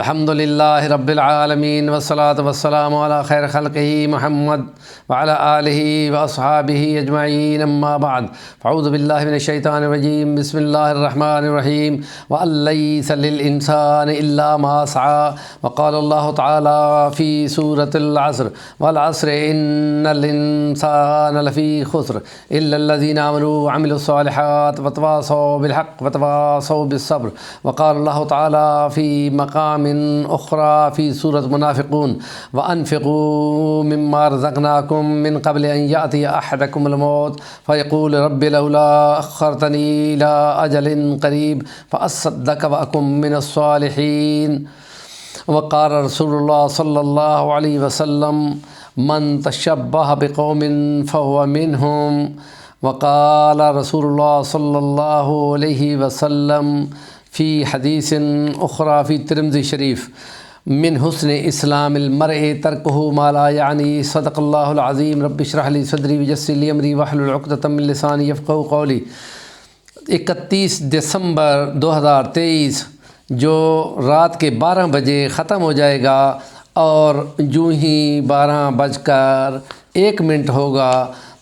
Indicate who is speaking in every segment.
Speaker 1: الحمدللہ رب العالمین والصلاة والسلام علی خیر خلقہ محمد وعلی آلہ واصحابہ اجمعین اما بعد فاعوذ باللہ من الشیطان الرجیم بسم اللہ الرحمن الرحیم وَأَن لَّيْسَ لِلْإِنسَانِ إِلَّا مَا سَعَىٰ وقال اللہ تعالیٰ فی سورة العصر والعصر ان الانسان لفی خسر الا الذین آمنوا وعملوا الصالحات وتواصوا بالحق وتواصوا بالصبر وقال اللہ تعالیٰ فی مقام اخرى فی سورة منافقون وانفقوا مما رزقناکم من قبل ان یأتی احدکم الموت فیقول رب لولا اخرتنی الى اجل قریب فاصدق واکن من الصالحین وقال رسول اللہ صلی اللہ علیہ وسلم من تشبہ بقوم فهو منهم وقال رسول اللہ صلی اللہ علیہ وسلم فی حدیث اخرى فی ترمذی شریف من حسن اسلام المرء ترکہ ما لا یعنی صدق اللہ العظیم رب اشرح لی صدری ویسر لی امری واحلل عقدۃ من لسانی یفقہوا قولی 31 دسمبر 2023 جو رات کے 12 بجے ختم ہو جائے گا اور جو ہی 12:01 ہوگا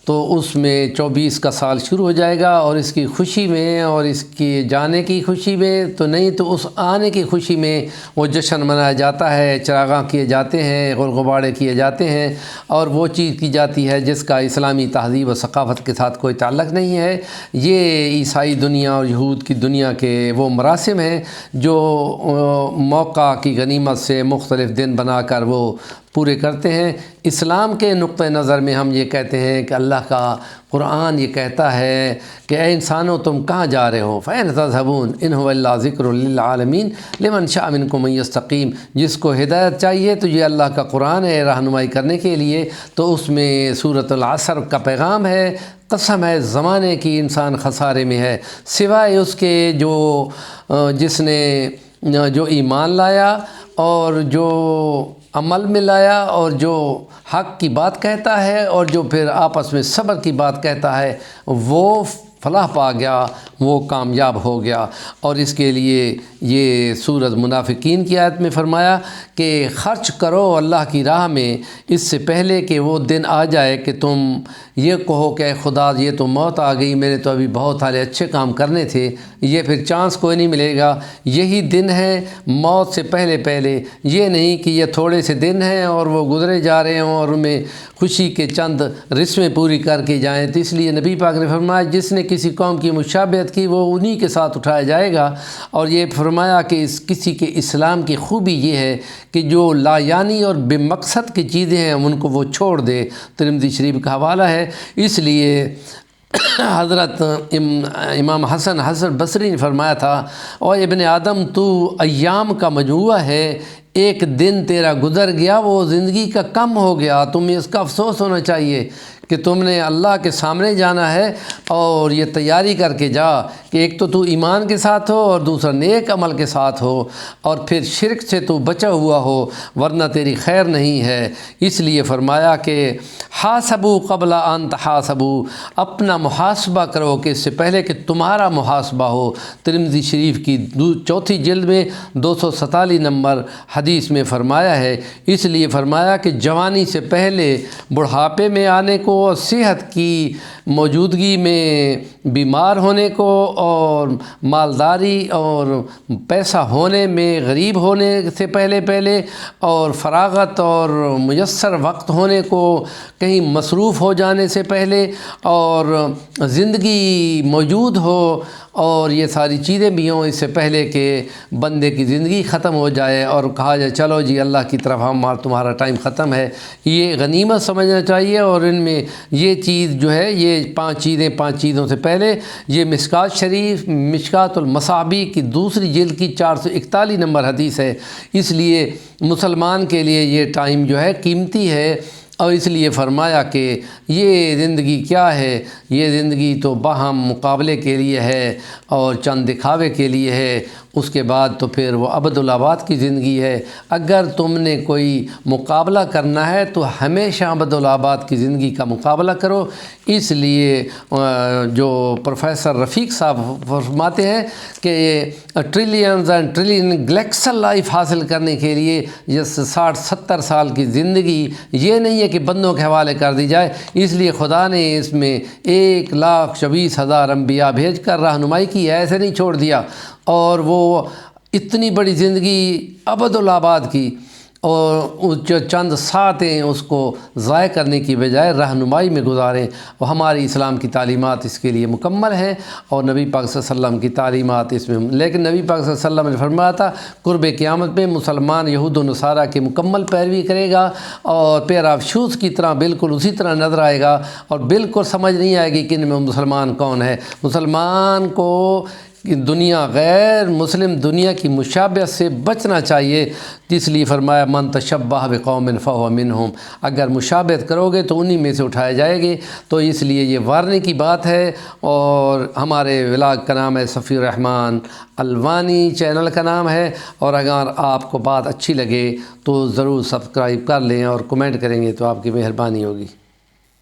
Speaker 1: تو اس میں 24 کا سال شروع ہو جائے گا، اور اس کی خوشی میں اور اس کی جانے کی خوشی میں تو نہیں تو اس آنے کی خوشی میں وہ جشن منایا جاتا ہے، چراغاں کیے جاتے ہیں، غل غبارے کیے جاتے ہیں، اور وہ چیز کی جاتی ہے جس کا اسلامی تہذیب و ثقافت کے ساتھ کوئی تعلق نہیں ہے۔ یہ عیسائی دنیا اور یہود کی دنیا کے وہ مراسم ہیں جو موقع کی غنیمت سے مختلف دن بنا کر وہ پورے کرتے ہیں۔ اسلام کے نقطہ نظر میں ہم یہ کہتے ہیں کہ اللہ کا قرآن یہ کہتا ہے کہ اے انسانوں تم کہاں جا رہے ہو، فَأَيْنَ تَذْهَبُونَ إِنْ هُوَ إِلَّا ذِكْرٌ لِّلْعَالَمِينَ لِمَنْ شَاءَ مِنكُمْ أَن يَسْتَقِيمَ۔ جس کو ہدایت چاہیے تو یہ اللہ کا قرآن ہے رہنمائی کرنے کے لیے، تو اس میں سورۃ العصر کا پیغام ہے۔ قسم ہے زمانے کی انسان خسارے میں ہے، سوائے اس کے جس نے جو ایمان لایا اور جو عمل میں لایا اور جو حق کی بات کہتا ہے اور جو پھر آپس میں صبر کی بات کہتا ہے، وہ فلاح پا گیا، وہ کامیاب ہو گیا۔ اور اس کے لیے یہ سورۃ منافقین کی آیت میں فرمایا کہ خرچ کرو اللہ کی راہ میں اس سے پہلے کہ وہ دن آ جائے کہ تم یہ کہو کہ اے خدا یہ تو موت آ گئی، میں نے تو ابھی بہت سارے اچھے کام کرنے تھے، یہ پھر چانس کوئی نہیں ملے گا۔ یہی دن ہے موت سے پہلے پہلے، یہ نہیں کہ یہ تھوڑے سے دن ہیں اور وہ گزرے جا رہے ہوں اور ان میں خوشی کے چند رسمیں پوری کر کے جائیں۔ تو اس لیے نبی پاک نے فرمایا جس نے کسی قوم کی مشابہت کی وہ انہی کے ساتھ اٹھایا جائے گا، اور یہ فرمایا کہ کسی کے اسلام کی خوبی یہ ہے کہ جو لا یعنی اور بے مقصد کی چیزیں ہیں ان کو وہ چھوڑ دے۔ ترمذی شریف کا حوالہ ہے۔ اس لیے حضرت امام حسن بصری نے فرمایا تھا، او ابن آدم تو ایام کا مجموعہ ہے، ایک دن تیرا گزر گیا وہ زندگی کا کم ہو گیا، تمہیں اس کا افسوس ہونا چاہیے کہ تم نے اللہ کے سامنے جانا ہے، اور یہ تیاری کر کے جا کہ ایک تو ایمان کے ساتھ ہو اور دوسرا نیک عمل کے ساتھ ہو، اور پھر شرک سے تو بچا ہوا ہو ورنہ تیری خیر نہیں ہے۔ اس لیے فرمایا کہ حاسبو قبل ان تحاسبو، اپنا محاسبہ کرو کہ اس سے پہلے کہ تمہارا محاسبہ ہو۔ ترمذی شریف کی 4 جلد میں 247 نمبر حدیث میں فرمایا ہے۔ اس لیے فرمایا کہ جوانی سے پہلے بڑھاپے میں آنے کو، صحت کی موجودگی میں بیمار ہونے کو، اور مالداری اور پیسہ ہونے میں غریب ہونے سے پہلے، اور فراغت اور میسر وقت ہونے کو کہیں مصروف ہو جانے سے پہلے، اور زندگی موجود ہو اور یہ ساری چیزیں بھی ہوں اس سے پہلے کہ بندے کی زندگی ختم ہو جائے اور کہا جائے چلو جی اللہ کی طرف تمہارا ٹائم ختم ہے۔ یہ غنیمت سمجھنا چاہیے، اور ان میں یہ چیز جو ہے یہ 5 چیزوں سے پہلے یہ مشکوٰۃ شریف، مشکوٰۃ المصابیح کی 2 جلد کی 441 نمبر حدیث ہے۔ اس لیے مسلمان کے لیے یہ ٹائم جو ہے قیمتی ہے، اور اس لیے فرمایا کہ یہ زندگی کیا ہے، یہ زندگی تو باہم مقابلے کے لیے ہے اور چند دکھاوے کے لیے ہے۔ اس کے بعد تو پھر وہ ابدالآباد کی زندگی ہے۔ اگر تم نے کوئی مقابلہ کرنا ہے تو ہمیشہ ابدالآباد کی زندگی کا مقابلہ کرو۔ اس لیے جو پروفیسر رفیق صاحب فرماتے ہیں کہ ٹریلینز اینڈ ٹریلین گلیکسل لائف حاصل کرنے کے لیے جس 60-70 سال کی زندگی یہ نہیں ہے کہ بندوں کے حوالے کر دی جائے، اس لیے خدا نے اس میں 1,24,000 انبیاء بھیج کر رہنمائی کی، ایسے نہیں چھوڑ دیا۔ اور وہ اتنی بڑی زندگی ابدالآباد کی اور جو چند ساعتیں اس کو ضائع کرنے کی بجائے رہنمائی میں گزاریں، اور ہماری اسلام کی تعلیمات اس کے لیے مکمل ہیں، اور نبی پاک صلی اللہ علیہ وسلم کی تعلیمات اس میں، لیکن نبی پاک صلی اللہ علیہ وسلم نے فرمایا تھا قرب قیامت میں مسلمان یہود و نصارہ کی مکمل پیروی کرے گا اور پیرا افسوس کی طرح بالکل اسی طرح نظر آئے گا، اور بالکل سمجھ نہیں آئے گی کہ ان میں مسلمان کون ہے۔ مسلمان کو دنیا غیر مسلم دنیا کی مشابہت سے بچنا چاہیے، اس لیے فرمایا من تشبہ بقوم فہو منہم، اگر مشابہت کرو گے تو انہی میں سے اٹھائے جائے گے۔ تو اس لیے یہ وارنے کی بات ہے، اور ہمارے ولاگ کا نام ہے صفی الرحمن الوانی، چینل کا نام ہے، اور اگر آپ کو بات اچھی لگے تو ضرور سبسکرائب کر لیں اور کمنٹ کریں گے تو آپ کی مہربانی ہوگی۔